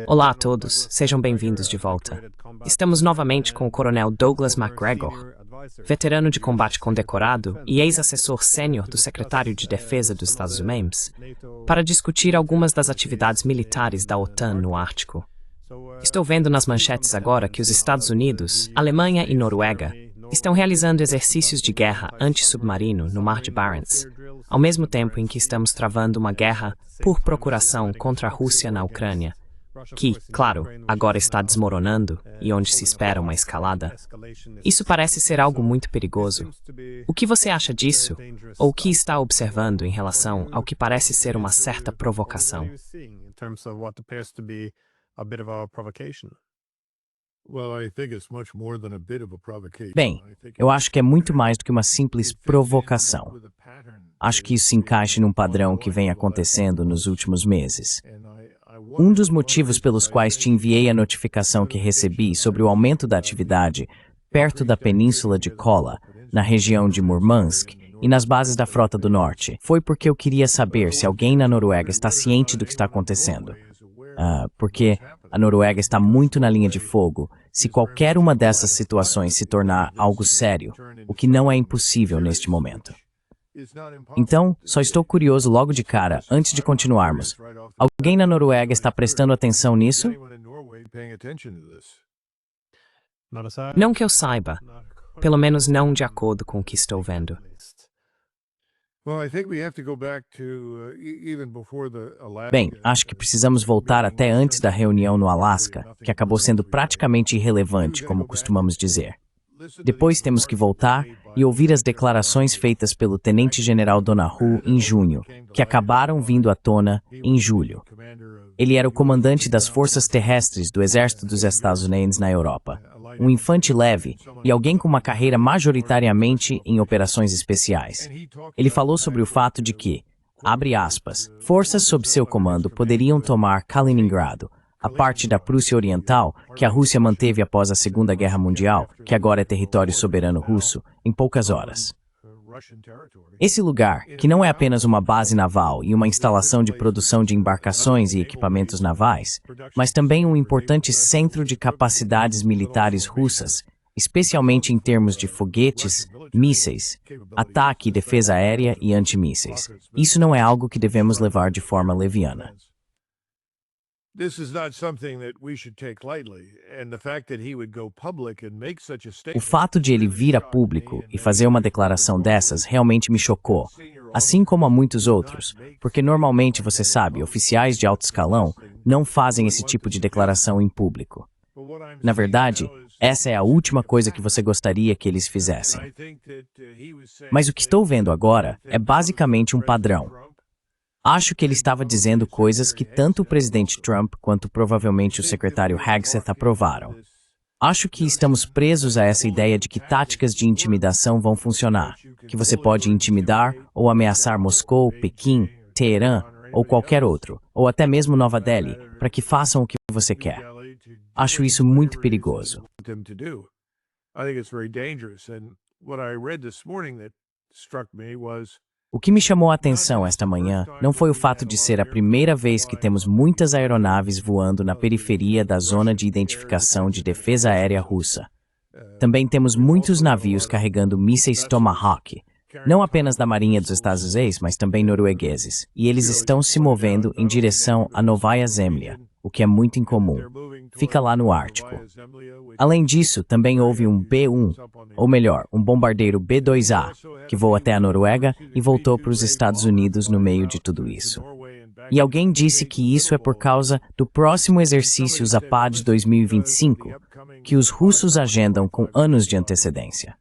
Olá a todos, sejam bem-vindos de volta. Estamos novamente com o Coronel Douglas McGregor, veterano de combate condecorado e ex-assessor sênior do Secretário de Defesa dos Estados Unidos, para discutir algumas das atividades militares da OTAN no Ártico. Estou vendo nas manchetes agora que os Estados Unidos, Alemanha e Noruega estão realizando exercícios de guerra anti-submarino no Mar de Barents, ao mesmo tempo em que estamos travando uma guerra por procuração contra a Rússia na Ucrânia, que, claro, agora está desmoronando e onde se espera uma escalada. Isso parece ser algo muito perigoso. O que você acha disso? Ou o que está observando em relação ao que parece ser uma certa provocação? Bem, eu acho que é muito mais do que uma simples provocação. Acho que isso se encaixa num padrão que vem acontecendo nos últimos meses. Um dos motivos pelos quais te enviei a notificação que recebi sobre o aumento da atividade perto da península de Kola, na região de Murmansk e nas bases da Frota do Norte, foi porque eu queria saber se alguém na Noruega está ciente do que está acontecendo. Porque a Noruega está muito na linha de fogo se qualquer uma dessas situações se tornar algo sério, o que não é impossível neste momento. Então, só estou curioso logo de cara, antes de continuarmos. Alguém na Noruega está prestando atenção nisso? Não que eu saiba, pelo menos não de acordo com o que estou vendo. Bem, acho que precisamos voltar até antes da reunião no Alasca, que acabou sendo praticamente irrelevante, como costumamos dizer. Depois temos que voltar e ouvir as declarações feitas pelo Tenente-General Donohue em junho, que acabaram vindo à tona em julho. Ele era o comandante das forças terrestres do Exército dos Estados Unidos na Europa, um infante leve e alguém com uma carreira majoritariamente em operações especiais. Ele falou sobre o fato de que, abre aspas, forças sob seu comando poderiam tomar Kaliningrado, a parte da Prússia Oriental que a Rússia manteve após a Segunda Guerra Mundial, que agora é território soberano russo, em poucas horas. Esse lugar, que não é apenas uma base naval e uma instalação de produção de embarcações e equipamentos navais, mas também um importante centro de capacidades militares russas, especialmente em termos de foguetes, mísseis, ataque e defesa aérea e antimísseis. Isso não é algo que devemos levar de forma leviana. O fato de ele vir a público e fazer uma declaração dessas realmente me chocou, assim como a muitos outros, porque normalmente, você sabe, oficiais de alto escalão não fazem esse tipo de declaração em público. Na verdade, essa é a última coisa que você gostaria que eles fizessem. Mas o que estou vendo agora é basicamente um padrão. Acho que ele estava dizendo coisas que tanto o presidente Trump quanto provavelmente o secretário Hegseth aprovaram. Acho que estamos presos a essa ideia de que táticas de intimidação vão funcionar, que você pode intimidar ou ameaçar Moscou, Pequim, Teherã ou qualquer outro, ou até mesmo Nova Delhi, para que façam o que você quer. Acho isso muito perigoso. O que me chamou a atenção esta manhã não foi o fato de ser a primeira vez que temos muitas aeronaves voando na periferia da zona de identificação de defesa aérea russa. Também temos muitos navios carregando mísseis Tomahawk, não apenas da Marinha dos Estados Unidos, mas também noruegueses, e eles estão se movendo em direção a Novaya Zemlya, o que é muito incomum. Fica lá no Ártico. Além disso, também houve um B-1, ou melhor, um bombardeiro B-2A, que voou até a Noruega e voltou para os Estados Unidos no meio de tudo isso. E alguém disse que isso é por causa do próximo exercício Zapad 2025, que os russos agendam com anos de antecedência.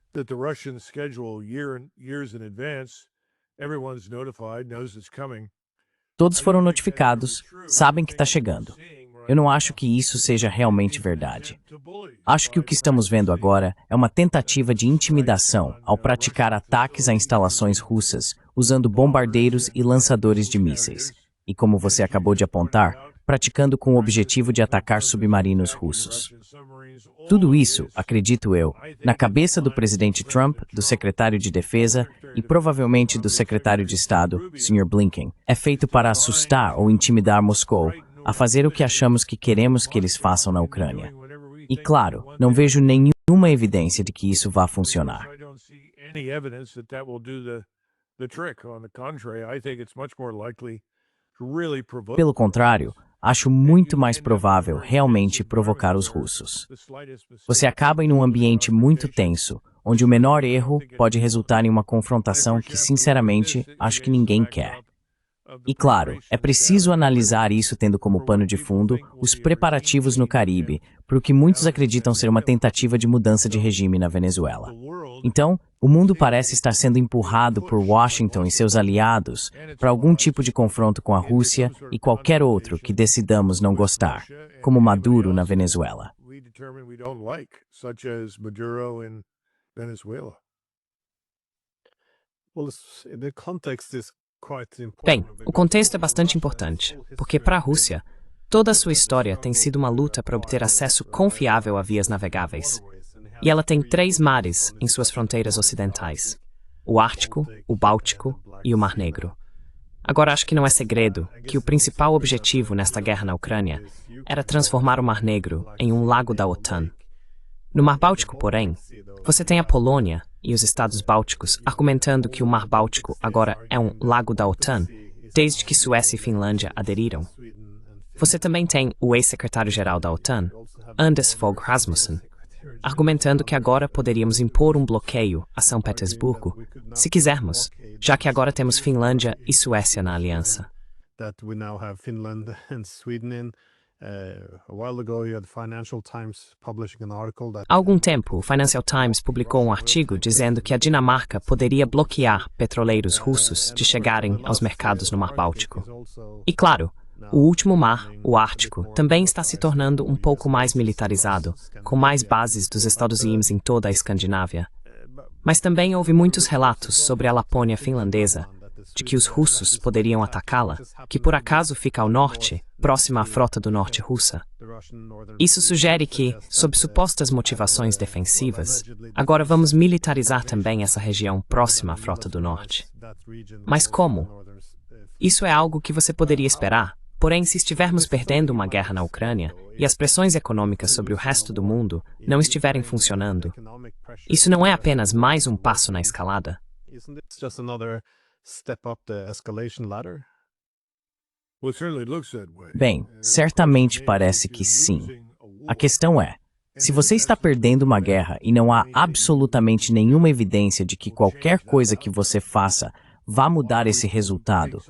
Todos foram notificados, sabem que está chegando. Eu não acho que isso seja realmente verdade. Acho que o que estamos vendo agora é uma tentativa de intimidação ao praticar ataques a instalações russas usando bombardeiros e lançadores de mísseis. E como você acabou de apontar, praticando com o objetivo de atacar submarinos russos. Tudo isso, acredito eu, na cabeça do presidente Trump, do secretário de Defesa e provavelmente do secretário de Estado, Sr. Blinken, é feito para assustar ou intimidar Moscou a fazer o que achamos que queremos que eles façam na Ucrânia. E claro, não vejo nenhuma evidência de que isso vá funcionar. Pelo contrário, acho muito mais provável realmente provocar os russos. Você acaba em um ambiente muito tenso, onde o menor erro pode resultar em uma confrontação que, sinceramente, acho que ninguém quer. E claro, é preciso analisar isso tendo como pano de fundo os preparativos no Caribe, para o que muitos acreditam ser uma tentativa de mudança de regime na Venezuela. Então, o mundo parece estar sendo empurrado por Washington e seus aliados para algum tipo de confronto com a Rússia e qualquer outro que decidamos não gostar, como Maduro na Venezuela. Bem, o contexto é bastante importante, porque para a Rússia, toda a sua história tem sido uma luta para obter acesso confiável a vias navegáveis. E ela tem 3 mares em suas fronteiras ocidentais: o Ártico, o Báltico e o Mar Negro. Agora, acho que não é segredo que o principal objetivo nesta guerra na Ucrânia era transformar o Mar Negro em um lago da OTAN. No Mar Báltico, porém, você tem a Polônia e os Estados Bálticos argumentando que o Mar Báltico agora é um lago da OTAN, desde que Suécia e Finlândia aderiram. Você também tem o ex-secretário-geral da OTAN, Anders Fogh Rasmussen, argumentando que agora poderíamos impor um bloqueio a São Petersburgo, se quisermos, já que agora temos Finlândia e Suécia na aliança. Há algum tempo, o Financial Times publicou um artigo dizendo que a Dinamarca poderia bloquear petroleiros russos de chegarem aos mercados no Mar Báltico. E claro, o último mar, o Ártico, também está se tornando um pouco mais militarizado, com mais bases dos Estados Unidos em toda a Escandinávia. Mas também houve muitos relatos sobre a Lapônia finlandesa, de que os russos poderiam atacá-la, que por acaso fica ao norte, próxima à frota do norte russa. Isso sugere que, sob supostas motivações defensivas, agora vamos militarizar também essa região próxima à frota do norte. Mas como? Isso é algo que você poderia esperar. Porém, se estivermos perdendo uma guerra na Ucrânia e as pressões econômicas sobre o resto do mundo não estiverem funcionando, isso não é apenas mais um passo na escalada? Bem, certamente parece que sim. A questão é, se você está perdendo uma guerra e não há absolutamente nenhuma evidência de que qualquer coisa que você faça vá mudar esse resultado,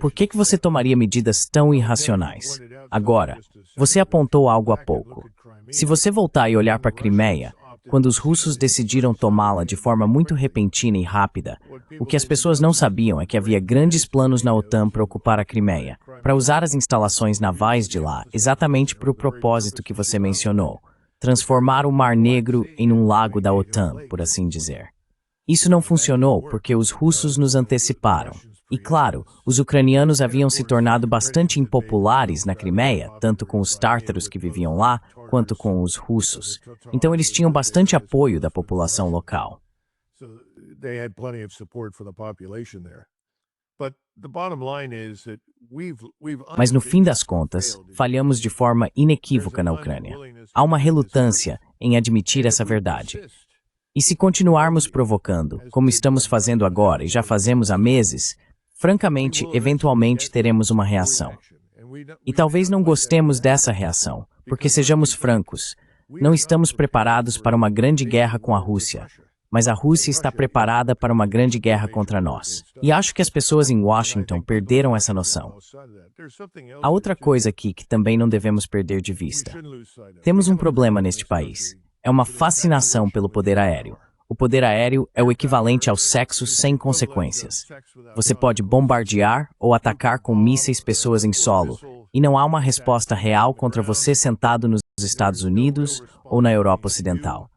por que você tomaria medidas tão irracionais? Agora, você apontou algo há pouco. Se você voltar e olhar para a Crimeia, quando os russos decidiram tomá-la de forma muito repentina e rápida, o que as pessoas não sabiam é que havia grandes planos na OTAN para ocupar a Crimeia, para usar as instalações navais de lá exatamente para o propósito que você mencionou, transformar o Mar Negro em um lago da OTAN, por assim dizer. Isso não funcionou porque os russos nos anteciparam. E claro, os ucranianos haviam se tornado bastante impopulares na Crimeia, tanto com os tártaros que viviam lá, quanto com os russos. Então eles tinham bastante apoio da população local. Mas no fim das contas, falhamos de forma inequívoca na Ucrânia. Há uma relutância em admitir essa verdade. E se continuarmos provocando, como estamos fazendo agora e já fazemos há meses, francamente, eventualmente teremos uma reação. E talvez não gostemos dessa reação, porque sejamos francos, não estamos preparados para uma grande guerra com a Rússia, mas a Rússia está preparada para uma grande guerra contra nós. E acho que as pessoas em Washington perderam essa noção. Há outra coisa aqui que também não devemos perder de vista. Temos um problema neste país. É uma fascinação pelo poder aéreo. O poder aéreo é o equivalente ao sexo sem consequências. Você pode bombardear ou atacar com mísseis pessoas em solo, e não há uma resposta real contra você sentado nos Estados Unidos ou na Europa Ocidental.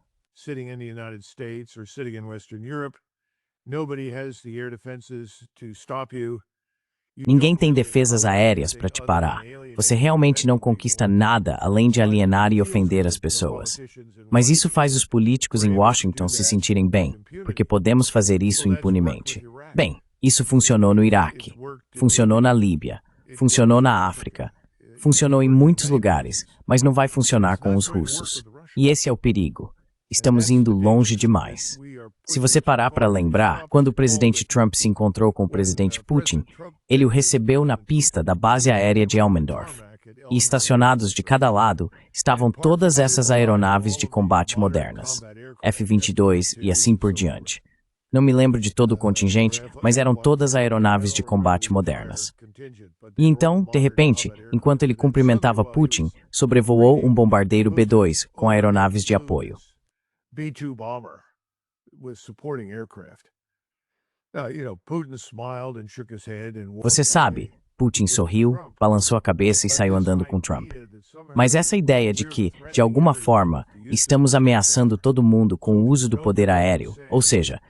Ninguém tem defesas aéreas para te parar. Você realmente não conquista nada além de alienar e ofender as pessoas. Mas isso faz os políticos em Washington se sentirem bem, porque podemos fazer isso impunemente. Bem, isso funcionou no Iraque, funcionou na Líbia, funcionou na África, funcionou em muitos lugares, mas não vai funcionar com os russos. E esse é o perigo. Estamos indo longe demais. Se você parar para lembrar, quando o presidente Trump se encontrou com o presidente Putin, ele o recebeu na pista da base aérea de Elmendorf. E estacionados de cada lado estavam todas essas aeronaves de combate modernas, F-22 e assim por diante. Não me lembro de todo o contingente, mas eram todas aeronaves de combate modernas. E então, de repente, enquanto ele cumprimentava Putin, sobrevoou um bombardeiro B-2 com aeronaves de apoio. B-2 bomber with supporting aircraft. Putin smiled and shook his head and Você sabe, Putin sorriu, balançou a cabeça e saiu andando com Trump. Mas essa ideia de que, de alguma forma, estamos ameaçando todo mundo com o uso do poder aéreo, ou seja,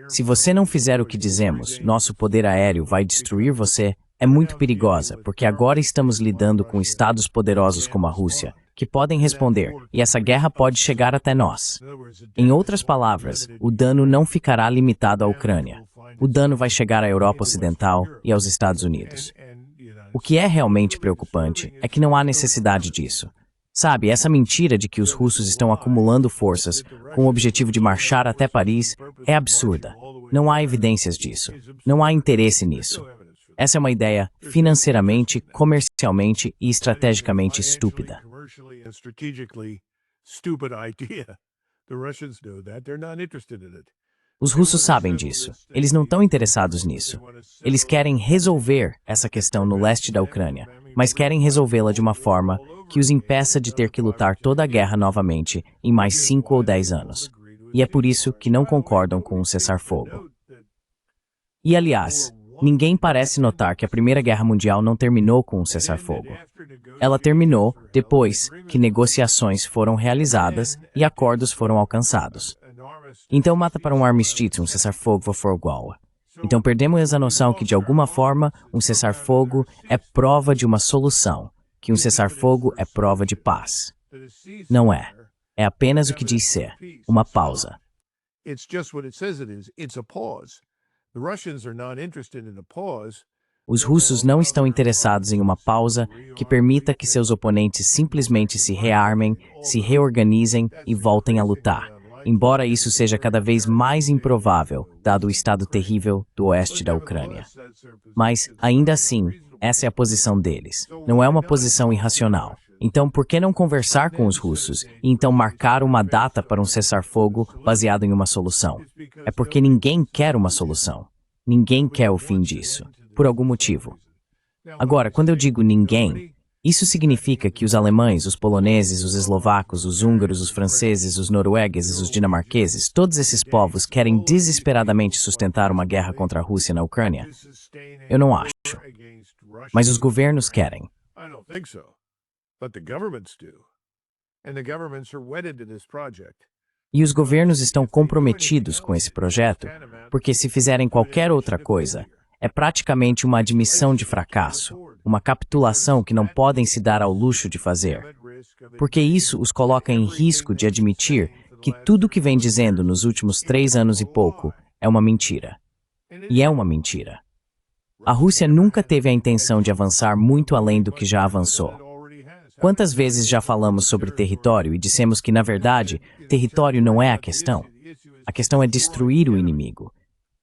se você não fizer o que dizemos, nosso poder aéreo vai destruir você, é muito perigosa, porque agora estamos lidando com estados poderosos como a Rússia, que podem responder, e essa guerra pode chegar até nós. Em outras palavras, o dano não ficará limitado à Ucrânia. O dano vai chegar à Europa Ocidental e aos Estados Unidos. O que é realmente preocupante é que não há necessidade disso. Sabe, essa mentira de que os russos estão acumulando forças com o objetivo de marchar até Paris é absurda. Não há evidências disso. Não há interesse nisso. Essa é uma ideia financeiramente, comercialmente e estrategicamente estúpida. Os russos sabem disso. Eles não estão interessados nisso. Eles querem resolver essa questão no leste da Ucrânia, mas querem resolvê-la de uma forma que os impeça de ter que lutar toda a guerra novamente em mais 5 ou 10 anos. E é por isso que não concordam com um cessar-fogo. E, aliás, ninguém parece notar que a Primeira Guerra Mundial não terminou com um cessar-fogo. Ela terminou depois que negociações foram realizadas e acordos foram alcançados. Então mata para um armistício, um cessar-fogo for igual. Então perdemos a noção que, de alguma forma, um cessar-fogo é prova de uma solução, que um cessar-fogo é prova de paz. Não é. É apenas o que diz ser, uma pausa. Os russos não estão interessados em uma pausa que permita que seus oponentes simplesmente se rearmem, se reorganizem e voltem a lutar, embora isso seja cada vez mais improvável, dado o estado terrível do oeste da Ucrânia. Mas, ainda assim, essa é a posição deles. Não é uma posição irracional. Então, por que não conversar com os russos e então marcar uma data para um cessar-fogo baseado em uma solução? É porque ninguém quer uma solução. Ninguém quer o fim disso, por algum motivo. Agora, quando eu digo ninguém, isso significa que os alemães, os poloneses, os eslovacos, os húngaros, os franceses, os noruegueses, os dinamarqueses, todos esses povos querem desesperadamente sustentar uma guerra contra a Rússia na Ucrânia? Eu não acho. Mas os governos querem. E os governos estão comprometidos com esse projeto, porque se fizerem qualquer outra coisa, é praticamente uma admissão de fracasso, uma capitulação que não podem se dar ao luxo de fazer. Porque isso os coloca em risco de admitir que tudo que vem dizendo nos últimos 3 anos e pouco é uma mentira. E é uma mentira. A Rússia nunca teve a intenção de avançar muito além do que já avançou. Quantas vezes já falamos sobre território e dissemos que, na verdade, território não é a questão? A questão é destruir o inimigo.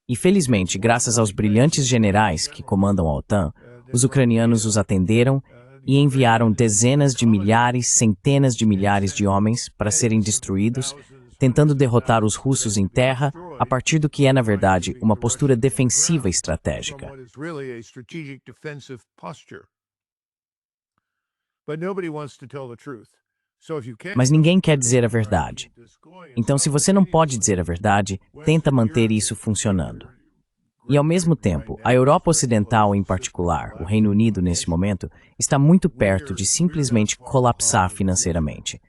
E, felizmente, graças aos brilhantes generais que comandam a OTAN, os ucranianos os atenderam e enviaram dezenas de milhares, centenas de milhares de homens para serem destruídos, tentando derrotar os russos em terra a partir do que é, na verdade, uma postura defensiva estratégica. Mas ninguém quer dizer a verdade. Então, se você não pode dizer a verdade, tenta manter isso funcionando. E, ao mesmo tempo, a Europa Ocidental, em particular, o Reino Unido nesse momento, está muito perto de simplesmente colapsar financeiramente.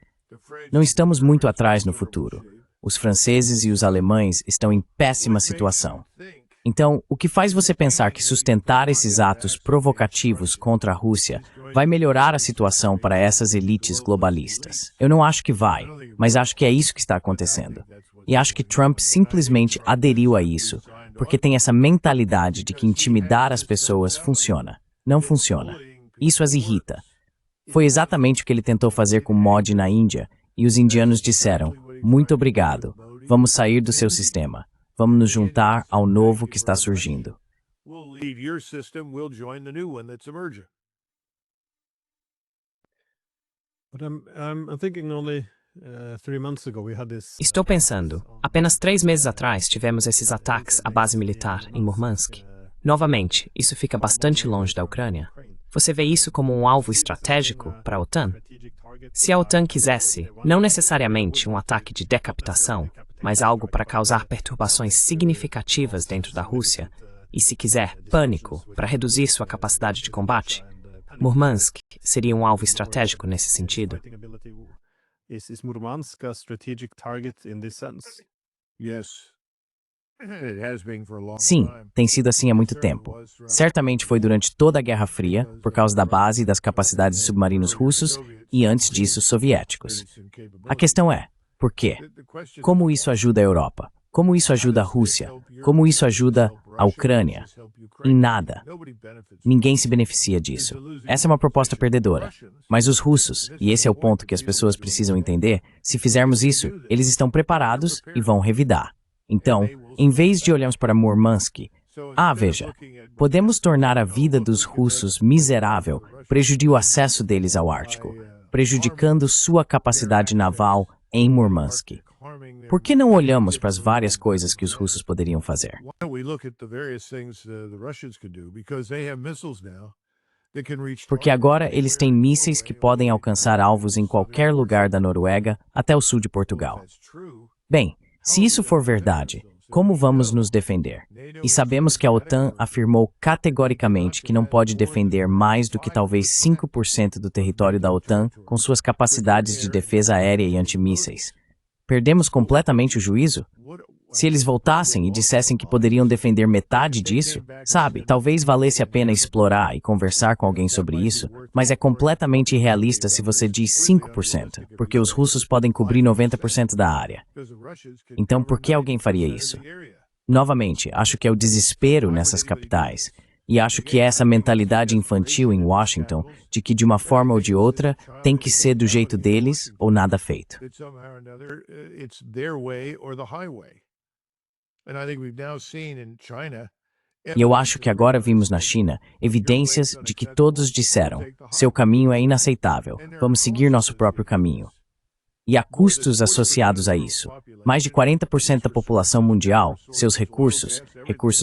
Não estamos muito atrás no futuro. Os franceses e os alemães estão em péssima situação. Então, o que faz você pensar que sustentar esses atos provocativos contra a Rússia vai melhorar a situação para essas elites globalistas? Eu não acho que vai, mas acho que é isso que está acontecendo. E acho que Trump simplesmente aderiu a isso, porque tem essa mentalidade de que intimidar as pessoas funciona. Não funciona. Isso as irrita. Foi exatamente o que ele tentou fazer com Modi na Índia, e os indianos disseram, muito obrigado, vamos sair do seu sistema. Vamos nos juntar ao novo que está surgindo. Estou pensando, apenas 3 meses atrás tivemos esses ataques à base militar em Murmansk. Novamente, isso fica bastante longe da Ucrânia. Você vê isso como um alvo estratégico para a OTAN? Se a OTAN quisesse, não necessariamente um ataque de decapitação, mas algo para causar perturbações significativas dentro da Rússia, e se quiser, pânico, para reduzir sua capacidade de combate, Murmansk seria um alvo estratégico nesse sentido. Is Murmansk a strategic target in this sense? Sim, tem sido assim há muito tempo. Certamente foi durante toda a Guerra Fria, por causa da base e das capacidades de submarinos russos e, antes disso, soviéticos. A questão é, por quê? Como isso ajuda a Europa? Como isso ajuda a Rússia? Como isso ajuda a Ucrânia? Em nada. Ninguém se beneficia disso. Essa é uma proposta perdedora. Mas os russos, e esse é o ponto que as pessoas precisam entender, se fizermos isso, eles estão preparados e vão revidar. Então, em vez de olharmos para Murmansk, veja, podemos tornar a vida dos russos miserável, prejudicando o acesso deles ao Ártico, prejudicando sua capacidade naval em Murmansk. Por que não olhamos para as várias coisas que os russos poderiam fazer? Porque agora eles têm mísseis que podem alcançar alvos em qualquer lugar da Noruega até o sul de Portugal. Bem, se isso for verdade, como vamos nos defender? E sabemos que a OTAN afirmou categoricamente que não pode defender mais do que talvez 5% do território da OTAN com suas capacidades de defesa aérea e antimísseis. Perdemos completamente o juízo? Se eles voltassem e dissessem que poderiam defender metade disso, talvez valesse a pena explorar e conversar com alguém sobre isso, mas é completamente irrealista se você diz 5%, porque os russos podem cobrir 90% da área. Então, por que alguém faria isso? Novamente, acho que é o desespero nessas capitais, e acho que é essa mentalidade infantil em Washington de que, de uma forma ou de outra, tem que ser do jeito deles ou nada feito. E eu acho que agora vimos na China evidências de que todos disseram, seu caminho é inaceitável, vamos seguir nosso próprio caminho. E há custos associados a isso. Mais de 40% da população mundial, seus recursos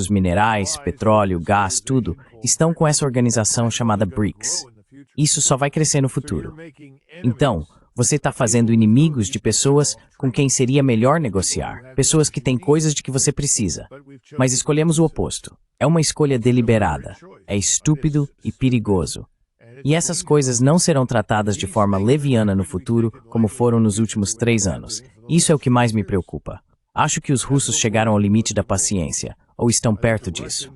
minerais, petróleo, gás, tudo, estão com essa organização chamada BRICS. Isso só vai crescer no futuro. Então, você está fazendo inimigos de pessoas com quem seria melhor negociar, pessoas que têm coisas de que você precisa. Mas escolhemos o oposto. É uma escolha deliberada. É estúpido e perigoso. E essas coisas não serão tratadas de forma leviana no futuro, como foram nos últimos 3 anos. Isso é o que mais me preocupa. Acho que os russos chegaram ao limite da paciência, ou estão perto disso.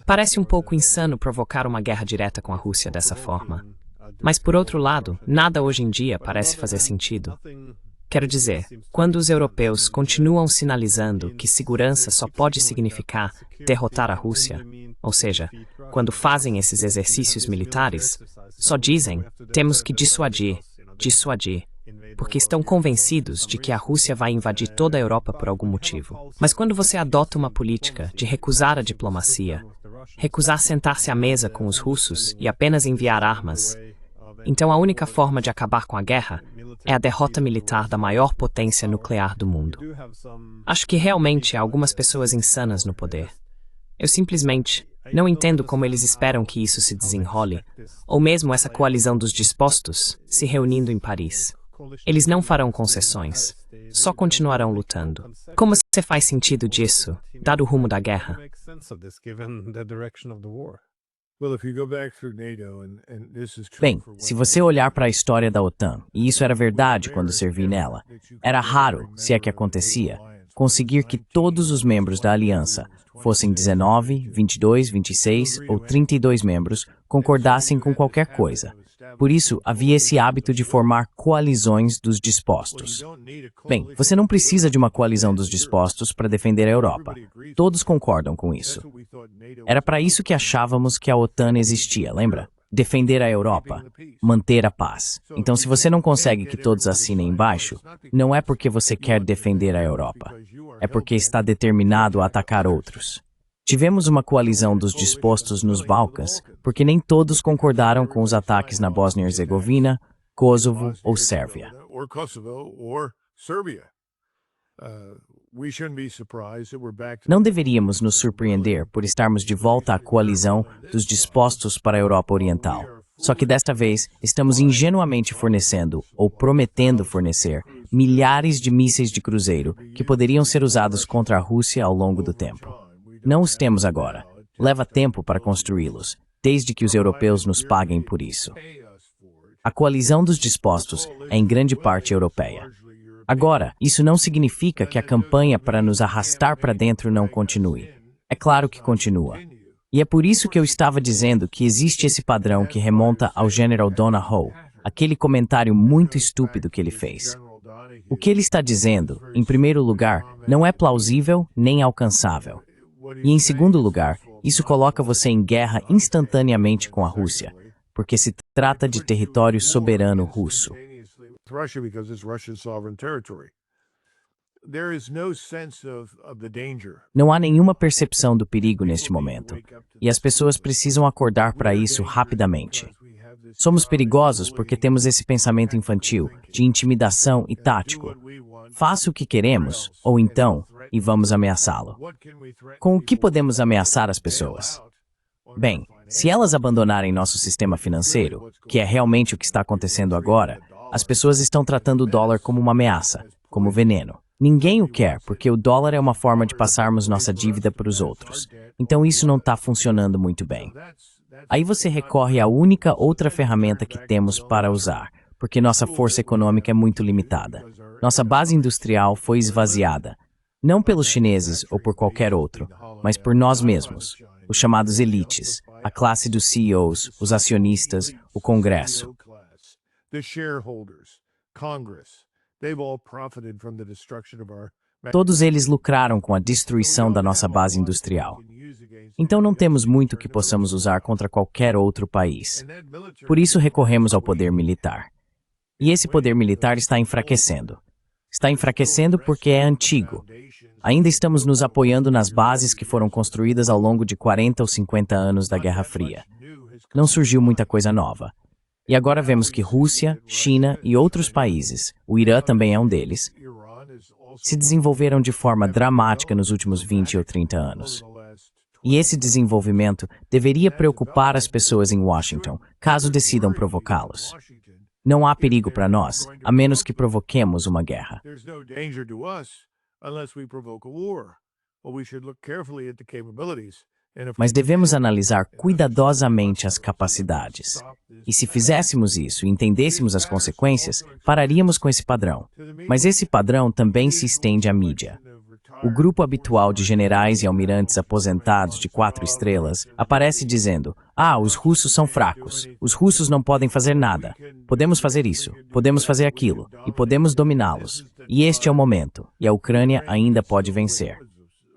Parece um pouco insano provocar uma guerra direta com a Rússia dessa forma. Mas, por outro lado, nada hoje em dia parece fazer sentido. Quero dizer, quando os europeus continuam sinalizando que segurança só pode significar derrotar a Rússia, ou seja, quando fazem esses exercícios militares, só dizem, temos que dissuadir, porque estão convencidos de que a Rússia vai invadir toda a Europa por algum motivo. Mas quando você adota uma política de recusar a diplomacia, recusar sentar-se à mesa com os russos e apenas enviar armas, então a única forma de acabar com a guerra é a derrota militar da maior potência nuclear do mundo. Acho que realmente há algumas pessoas insanas no poder. Eu simplesmente não entendo como eles esperam que isso se desenrole, ou mesmo essa coalizão dos dispostos se reunindo em Paris. Eles não farão concessões, só continuarão lutando. Como se faz sentido disso, dado o rumo da guerra? Bem, se você olhar para a história da OTAN, e isso era verdade quando servi nela, era raro, se é que acontecia, conseguir que todos os membros da aliança, fossem 19, 22, 26 ou 32 membros, concordassem com qualquer coisa. Por isso, havia esse hábito de formar coalizões dos dispostos. Bem, você não precisa de uma coalizão dos dispostos para defender a Europa. Todos concordam com isso. Era para isso que achávamos que a OTAN existia, lembra? Defender a Europa, manter a paz. Então, se você não consegue que todos assinem embaixo, não é porque você quer defender a Europa. É porque está determinado a atacar outros. Tivemos uma coalizão dos dispostos nos Balcãs, porque nem todos concordaram com os ataques na Bósnia e Herzegovina, Kosovo ou Sérvia. Não deveríamos nos surpreender por estarmos de volta à coalizão dos dispostos para a Europa Oriental. Só que desta vez, estamos ingenuamente fornecendo, ou prometendo fornecer, milhares de mísseis de cruzeiro que poderiam ser usados contra a Rússia ao longo do tempo. Não os temos agora. Leva tempo para construí-los, desde que os europeus nos paguem por isso. A coalizão dos dispostos é em grande parte europeia. Agora, isso não significa que a campanha para nos arrastar para dentro não continue. É claro que continua. E é por isso que eu estava dizendo que existe esse padrão que remonta ao General Donohoe, aquele comentário muito estúpido que ele fez. O que ele está dizendo, em primeiro lugar, não é plausível nem alcançável. E em segundo lugar, isso coloca você em guerra instantaneamente com a Rússia, porque se trata de território soberano russo. Não há nenhuma percepção do perigo neste momento, e as pessoas precisam acordar para isso rapidamente. Somos perigosos porque temos esse pensamento infantil, de intimidação e tático. Faça o que queremos, ou então, e vamos ameaçá-lo. Com o que podemos ameaçar as pessoas? Bem, se elas abandonarem nosso sistema financeiro, que é realmente o que está acontecendo agora, as pessoas estão tratando o dólar como uma ameaça, como veneno. Ninguém o quer, porque o dólar é uma forma de passarmos nossa dívida para os outros. Então isso não está funcionando muito bem. Aí você recorre à única outra ferramenta que temos para usar, porque nossa força econômica é muito limitada. Nossa base industrial foi esvaziada, não pelos chineses ou por qualquer outro, mas por nós mesmos, os chamados elites, a classe dos CEOs, os acionistas, o Congresso. Todos eles lucraram com a destruição da nossa base industrial. Então não temos muito que possamos usar contra qualquer outro país. Por isso recorremos ao poder militar. E esse poder militar está enfraquecendo. Está enfraquecendo porque é antigo. Ainda estamos nos apoiando nas bases que foram construídas ao longo de 40 ou 50 anos da Guerra Fria. Não surgiu muita coisa nova. E agora vemos que Rússia, China e outros países, o Irã também é um deles, se desenvolveram de forma dramática nos últimos 20 ou 30 anos. E esse desenvolvimento deveria preocupar as pessoas em Washington, caso decidam provocá-los. Não há perigo para nós, a menos que provoquemos uma guerra. Mas devemos analisar cuidadosamente as capacidades. E se fizéssemos isso e entendêssemos as consequências, pararíamos com esse padrão. Mas esse padrão também se estende à mídia. O grupo habitual de generais e almirantes aposentados de 4 estrelas aparece dizendo: os russos são fracos, os russos não podem fazer nada. Podemos fazer isso, podemos fazer aquilo, e podemos dominá-los. E este é o momento, e a Ucrânia ainda pode vencer.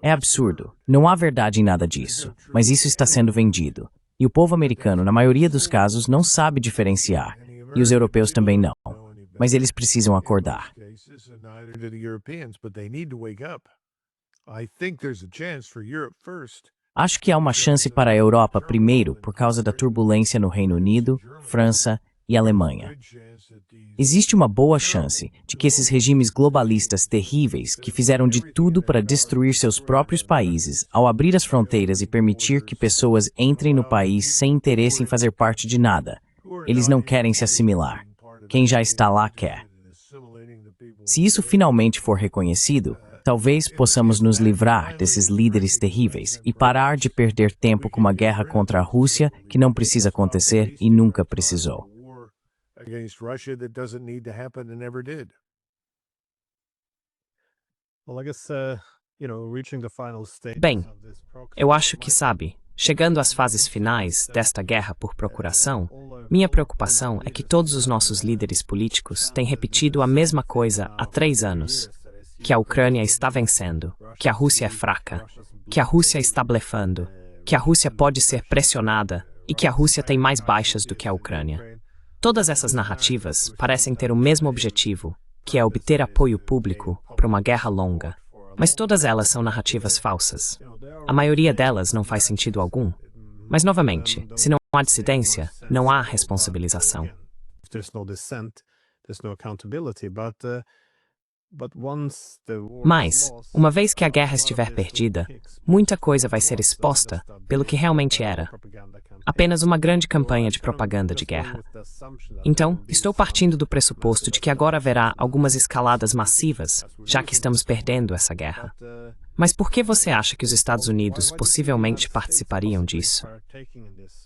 É absurdo. Não há verdade em nada disso, mas isso está sendo vendido. E o povo americano, na maioria dos casos, não sabe diferenciar. E os europeus também não. Mas eles precisam acordar. Acho que há uma chance para a Europa primeiro por causa da turbulência no Reino Unido, França e Alemanha. Existe uma boa chance de que esses regimes globalistas terríveis que fizeram de tudo para destruir seus próprios países ao abrir as fronteiras e permitir que pessoas entrem no país sem interesse em fazer parte de nada. Eles não querem se assimilar. Quem já está lá quer. Se isso finalmente for reconhecido, Talvez possamos nos livrar desses líderes terríveis e parar de perder tempo com uma guerra contra a Rússia que não precisa acontecer e nunca precisou. Against Russia that doesn't need to happen and never did. Well, I guess, reaching the final stage Bem, of this proxy eu acho que, sabe, chegando às fases finais desta guerra por procuração, minha preocupação é que todos os nossos líderes políticos têm repetido a mesma coisa há 3 anos. Que a Ucrânia está vencendo, que a Rússia é fraca, que a Rússia está blefando, que a Rússia pode ser pressionada e que a Rússia tem mais baixas do que a Ucrânia. Todas essas narrativas parecem ter o mesmo objetivo, que é obter apoio público para uma guerra longa. Mas todas elas são narrativas falsas. A maioria delas não faz sentido algum. Mas, novamente, se não há dissidência, não há responsabilização. If there's no dissent, there's no accountability, Mas, uma vez que a guerra estiver perdida, muita coisa vai ser exposta pelo que realmente era. Apenas uma grande campanha de propaganda de guerra. Então, estou partindo do pressuposto de que agora haverá algumas escaladas massivas, já que estamos perdendo essa guerra. Mas por que você acha que os Estados Unidos possivelmente participariam disso?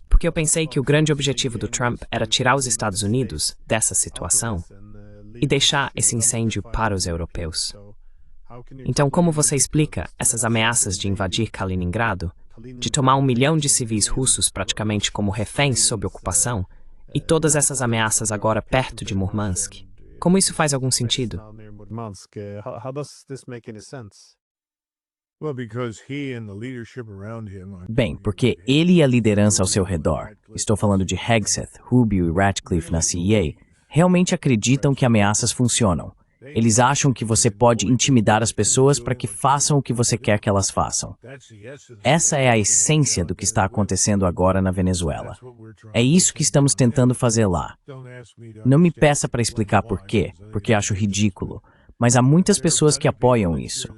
Porque eu pensei que o grande objetivo do Trump era tirar os Estados Unidos dessa situação e deixar esse incêndio para os europeus. Então, como você explica essas ameaças de invadir Kaliningrado, de tomar 1 milhão de civis russos praticamente como reféns sob ocupação, e todas essas ameaças agora perto de Murmansk? Como isso faz algum sentido? How does this make any sense? Well, because he and the leadership around him. Bem, porque ele e a liderança ao seu redor, estou falando de Hegseth, Rubio e Ratcliffe na CIA, realmente acreditam que ameaças funcionam. Eles acham que você pode intimidar as pessoas para que façam o que você quer que elas façam. Essa é a essência do que está acontecendo agora na Venezuela. É isso que estamos tentando fazer lá. Não me peça para explicar por quê, porque acho ridículo, mas há muitas pessoas que apoiam isso.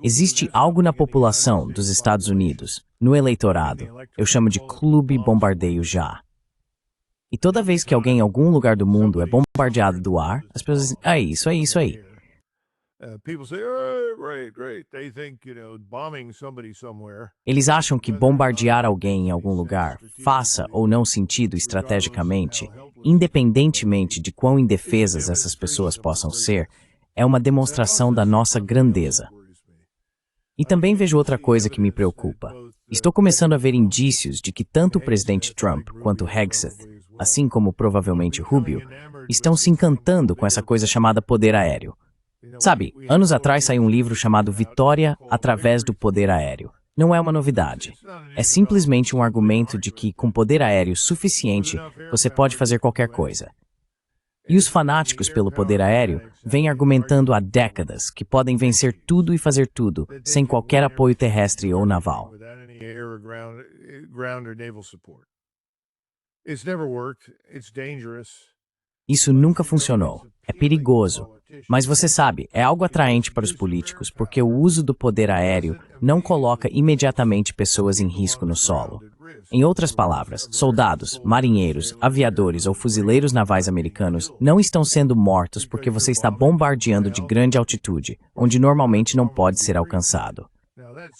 Existe algo na população dos Estados Unidos, no eleitorado, eu chamo de Clube Bombardeio Já. E toda vez que alguém em algum lugar do mundo é bombardeado do ar, as pessoas dizem, é isso aí. Eles acham que bombardear alguém em algum lugar, faça ou não sentido estrategicamente, independentemente de quão indefesas essas pessoas possam ser, é uma demonstração da nossa grandeza. E também vejo outra coisa que me preocupa. Estou começando a ver indícios de que tanto o presidente Trump quanto Hegseth, assim como provavelmente Rubio, estão se encantando com essa coisa chamada poder aéreo. Sabe, anos atrás saiu um livro chamado Vitória através do poder aéreo. Não é uma novidade. É simplesmente um argumento de que, com poder aéreo suficiente, você pode fazer qualquer coisa. E os fanáticos pelo poder aéreo vêm argumentando há décadas que podem vencer tudo e fazer tudo, sem qualquer apoio terrestre ou naval. Isso nunca funcionou. É perigoso. Mas você sabe, é algo atraente para os políticos, porque o uso do poder aéreo não coloca imediatamente pessoas em risco no solo. Em outras palavras, soldados, marinheiros, aviadores ou fuzileiros navais americanos não estão sendo mortos porque você está bombardeando de grande altitude, onde normalmente não pode ser alcançado.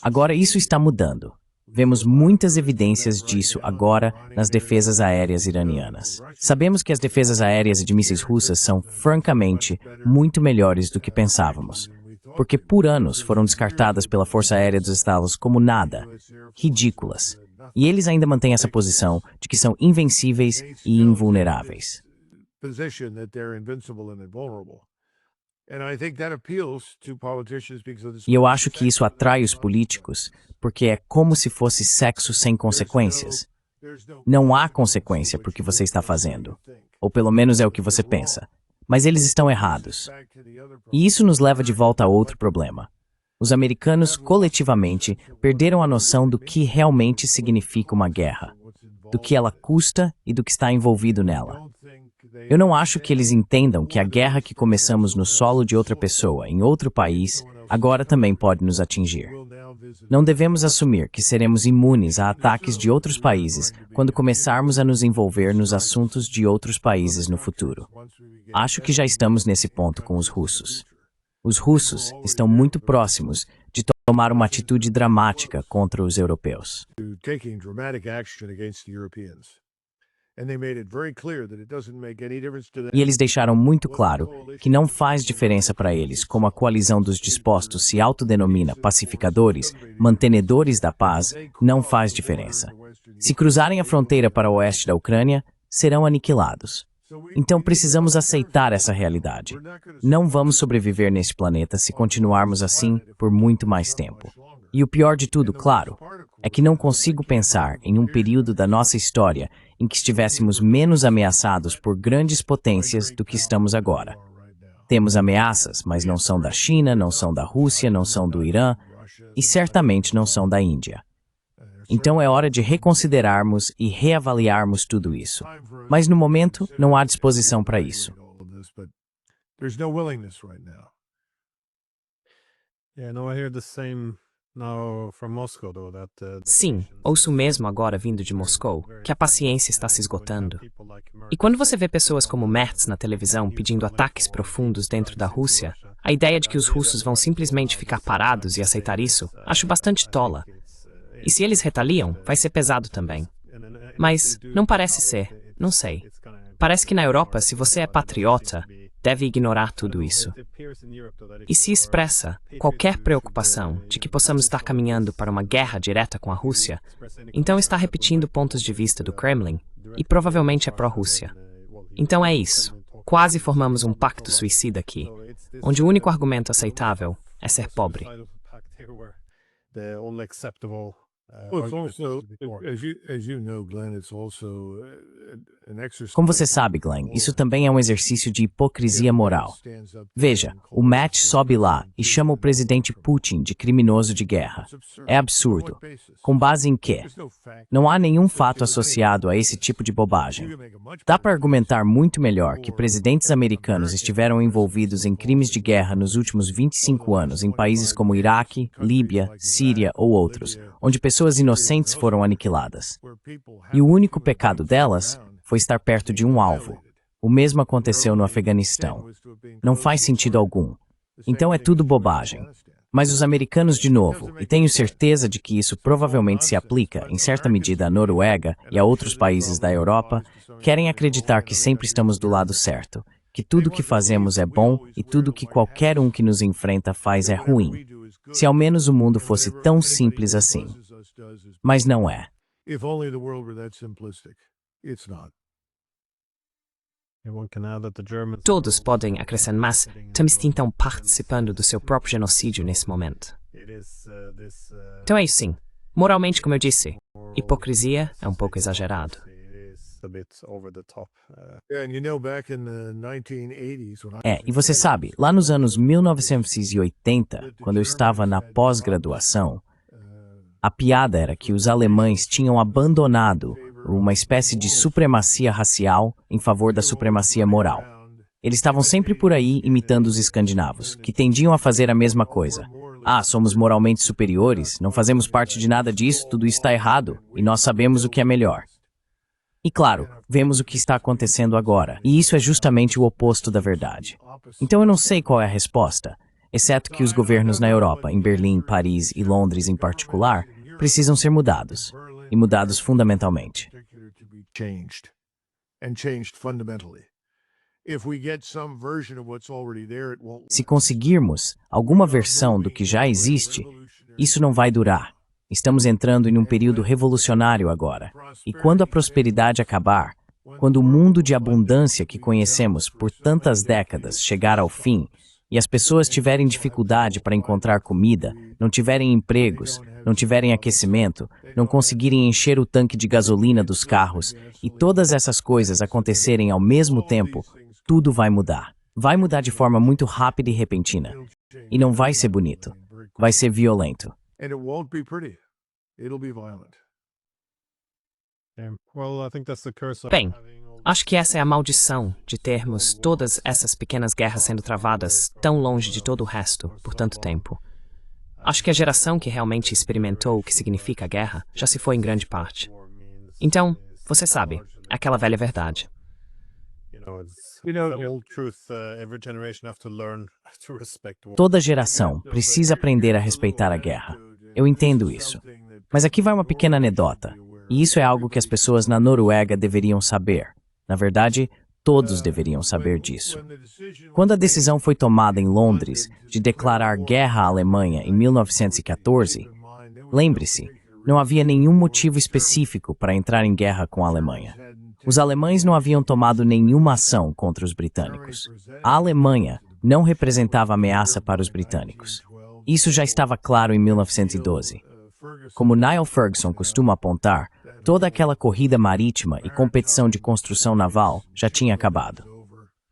Agora isso está mudando. Vemos muitas evidências disso agora nas defesas aéreas iranianas. Sabemos que as defesas aéreas de mísseis russas são, francamente, muito melhores do que pensávamos, porque por anos foram descartadas pela Força Aérea dos Estados como nada, ridículas. E eles ainda mantêm essa posição de que são invencíveis e invulneráveis. E eu acho que isso atrai os políticos, porque é como se fosse sexo sem consequências. Não há consequência para o que você está fazendo. Ou pelo menos é o que você pensa. Mas eles estão errados. E isso nos leva de volta a outro problema. Os americanos, coletivamente, perderam a noção do que realmente significa uma guerra, do que ela custa e do que está envolvido nela. Eu não acho que eles entendam que a guerra que começamos no solo de outra pessoa, em outro país, agora também pode nos atingir. Não devemos assumir que seremos imunes a ataques de outros países quando começarmos a nos envolver nos assuntos de outros países no futuro. Acho que já estamos nesse ponto com os russos. Os russos estão muito próximos de tomar uma atitude dramática contra os europeus. taking dramatic action against the Europeans. And they made it very clear that it doesn't make any difference to them. E eles deixaram muito claro que não faz diferença para eles como a coalizão dos dispostos se autodenomina pacificadores, mantenedores da paz, não faz diferença. Se cruzarem a fronteira para o oeste da Ucrânia, serão aniquilados. Então precisamos aceitar essa realidade. Não vamos sobreviver neste planeta se continuarmos assim por muito mais tempo. E o pior de tudo, claro, é que não consigo pensar em um período da nossa história em que estivéssemos menos ameaçados por grandes potências do que estamos agora. Temos ameaças, mas não são da China, não são da Rússia, não são do Irã e certamente não são da Índia. Então é hora de reconsiderarmos e reavaliarmos tudo isso. Mas no momento não há disposição para isso. There's no willingness right now. Yeah, no, I hear the same now from Moscow, though, that Sim, ouço mesmo agora vindo de Moscou que a paciência está se esgotando. E quando você vê pessoas como Merz na televisão pedindo ataques profundos dentro da Rússia, a ideia de que os russos vão simplesmente ficar parados e aceitar isso, acho bastante tola. E se eles retaliam, vai ser pesado também. Mas não parece ser, não sei. Parece que na Europa, se você é patriota, deve ignorar tudo isso. E se expressa qualquer preocupação de que possamos estar caminhando para uma guerra direta com a Rússia, então está repetindo pontos de vista do Kremlin e provavelmente é pró-Rússia. Então é isso. Quase formamos um pacto suicida aqui, onde o único argumento aceitável é ser pobre. the only acceptable Well, it's argument also, is to be poor. as you know, Glenn, it's also an exercise. Como você sabe, Glenn, isso também é um exercício de hipocrisia moral. Veja, o Matt sobe lá e chama o presidente Putin de criminoso de guerra. É absurdo. Com base em quê? Não há nenhum fato associado a esse tipo de bobagem. Dá para argumentar muito melhor que presidentes americanos estiveram envolvidos em crimes de guerra nos últimos 25 anos em países como Iraque, Líbia, Síria ou outros, onde pessoas inocentes foram aniquiladas. E o único pecado delas foi estar perto de um alvo. O mesmo aconteceu no Afeganistão. Não faz sentido algum. Então é tudo bobagem. Mas os americanos, de novo, e tenho certeza de que isso provavelmente se aplica, em certa medida, à Noruega e a outros países da Europa, querem acreditar que sempre estamos do lado certo, que tudo que fazemos é bom e tudo que qualquer um que nos enfrenta faz é ruim. Se ao menos o mundo fosse tão simples assim. Mas não é. If only the world were that simplistic. It's not. One can add that the Germans Todos podem acrescentar, mas também estão participando do seu próprio genocídio nesse momento. it is this Então é isso sim. Moralmente, como eu disse, hipocrisia é um pouco exagerado. it is a bit over the top. Yeah, and you know, back in the 1980s, when E você sabe, lá nos anos 1980, quando eu estava na pós-graduação, a piada era que os alemães tinham abandonado uma espécie de supremacia racial em favor da supremacia moral. Eles estavam sempre por aí imitando os escandinavos, que tendiam a fazer a mesma coisa. Ah, somos moralmente superiores, não fazemos parte de nada disso, tudo está errado, e nós sabemos o que é melhor. E claro, vemos o que está acontecendo agora, e isso é justamente o oposto da verdade. Então eu não sei qual é a resposta, exceto que os governos na Europa, em Berlim, Paris e Londres em particular, precisam ser mudados, e mudados fundamentalmente. to be changed, and changed fundamentally. If we get some version of what's already there, it won't. Se conseguirmos alguma versão do que já existe, isso não vai durar. Estamos entrando em um período revolucionário agora. E quando a prosperidade acabar, quando o mundo de abundância que conhecemos por tantas décadas chegar ao fim, e as pessoas tiverem dificuldade para encontrar comida, não tiverem empregos, não tiverem aquecimento, não conseguirem encher o tanque de gasolina dos carros, e todas essas coisas acontecerem ao mesmo tempo, tudo vai mudar. Vai mudar de forma muito rápida e repentina. E não vai ser bonito. Vai ser violento. And it won't be pretty. It'll be violent. Yeah. Well, I think that's the curse of Bem, having all acho que essa é a maldição de termos todas essas pequenas guerras sendo travadas tão longe de todo o resto por tanto tempo. Acho que a geração que realmente experimentou o que significa a guerra já se foi em grande parte. Então, você sabe, é aquela velha verdade. Toda geração precisa aprender a respeitar a guerra. Eu entendo isso. Mas aqui vai uma pequena anedota. E isso é algo que as pessoas na Noruega deveriam saber. Na verdade, todos deveriam saber disso. Quando a decisão foi tomada em Londres de declarar guerra à Alemanha em 1914, lembre-se, não havia nenhum motivo específico para entrar em guerra com a Alemanha. Os alemães não haviam tomado nenhuma ação contra os britânicos. A Alemanha não representava ameaça para os britânicos. Isso já estava claro em 1912. Como Niall Ferguson costuma apontar, toda aquela corrida marítima e competição de construção naval já tinha acabado.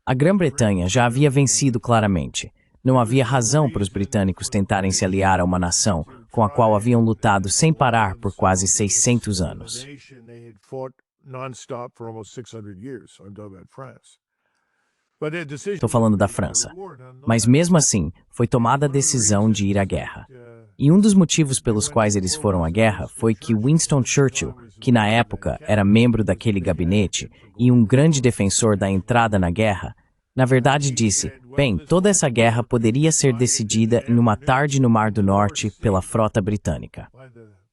A Grã-Bretanha já havia vencido claramente. Não havia razão para os britânicos tentarem se aliar a uma nação com a qual haviam lutado sem parar por quase 600 anos. Estou falando da França. Mas mesmo assim, foi tomada a decisão de ir à guerra. E um dos motivos pelos quais eles foram à guerra foi que Winston Churchill, que na época era membro daquele gabinete e um grande defensor da entrada na guerra, na verdade disse, bem, toda essa guerra poderia ser decidida em uma tarde no Mar do Norte pela frota britânica.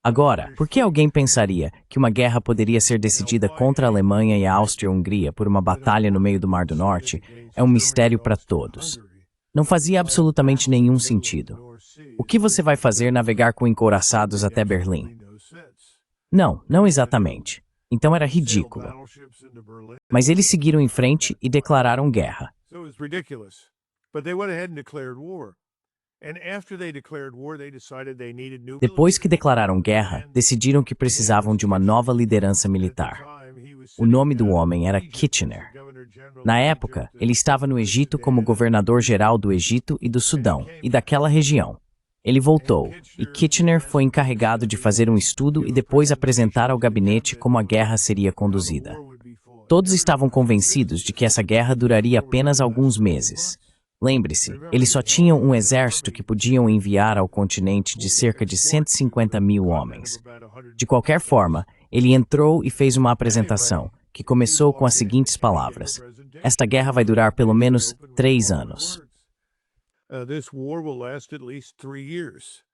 Agora, por que alguém pensaria que uma guerra poderia ser decidida contra a Alemanha e a Áustria-Hungria por uma batalha no meio do Mar do Norte é um mistério para todos. Não fazia absolutamente nenhum sentido. O que você vai fazer navegar com encouraçados até Berlim? Não, não exatamente. Então era ridículo. Mas eles seguiram em frente e declararam guerra. Depois que declararam guerra, decidiram que precisavam de uma nova liderança militar. O nome do homem era Kitchener. Na época, ele estava no Egito como governador-geral do Egito e do Sudão, e daquela região. Ele voltou, e Kitchener foi encarregado de fazer um estudo e depois apresentar ao gabinete como a guerra seria conduzida. Todos estavam convencidos de que essa guerra duraria apenas alguns meses. Lembre-se, eles só tinham um exército que podiam enviar ao continente de cerca de 150 mil homens. De qualquer forma, ele entrou e fez uma apresentação, que começou com as seguintes palavras: esta guerra vai durar pelo menos 3 anos. This war will last at least 3 years.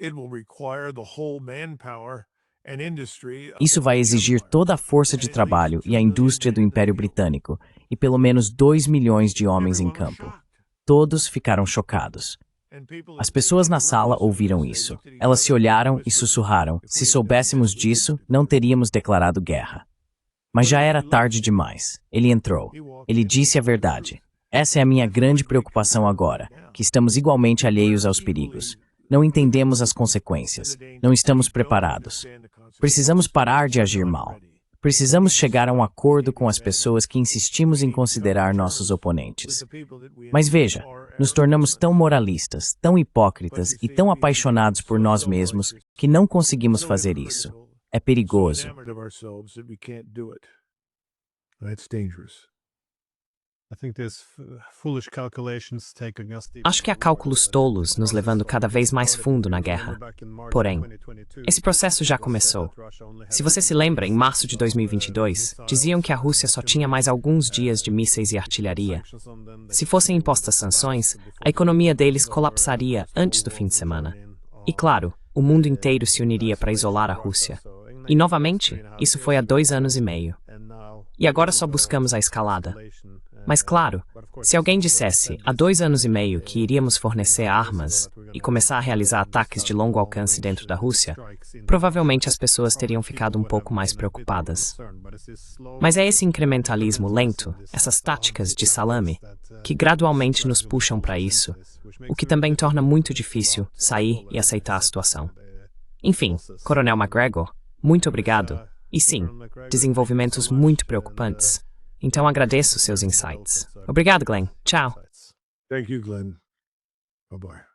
It will require the whole manpower and industry. Isso vai exigir toda a força de trabalho e a indústria do Império Britânico, e pelo menos 2 milhões de homens em campo. Todos ficaram chocados. As pessoas na sala ouviram isso. Elas se olharam e sussurraram: se soubéssemos disso, não teríamos declarado guerra. Mas já era tarde demais. Ele entrou. Ele disse a verdade. Essa é a minha grande preocupação agora, que estamos igualmente alheios aos perigos. Não entendemos as consequências. Não estamos preparados. Precisamos parar de agir mal. Precisamos chegar a um acordo com as pessoas que insistimos em considerar nossos oponentes. Mas veja, nos tornamos tão moralistas, tão hipócritas e tão apaixonados por nós mesmos que não conseguimos fazer isso. É perigoso. Acho que há cálculos tolos nos levando cada vez mais fundo na guerra. Porém, esse processo já começou. Se você se lembra, em março de 2022, diziam que a Rússia só tinha mais alguns dias de mísseis e artilharia. Se fossem impostas sanções, a economia deles colapsaria antes do fim de semana. E claro, o mundo inteiro se uniria para isolar a Rússia. E novamente, isso foi há 2 anos e meio. E agora só buscamos a escalada. Mas claro, se alguém dissesse há 2 anos e meio que iríamos fornecer armas e começar a realizar ataques de longo alcance dentro da Rússia, provavelmente as pessoas teriam ficado um pouco mais preocupadas. Mas é esse incrementalismo lento, essas táticas de salame, que gradualmente nos puxam para isso, o que também torna muito difícil sair e aceitar a situação. Enfim, Coronel McGregor, muito obrigado. E sim, desenvolvimentos muito preocupantes. Então agradeço seus insights. Obrigado, Glenn. Tchau. Thank you, Glenn. Bye-bye.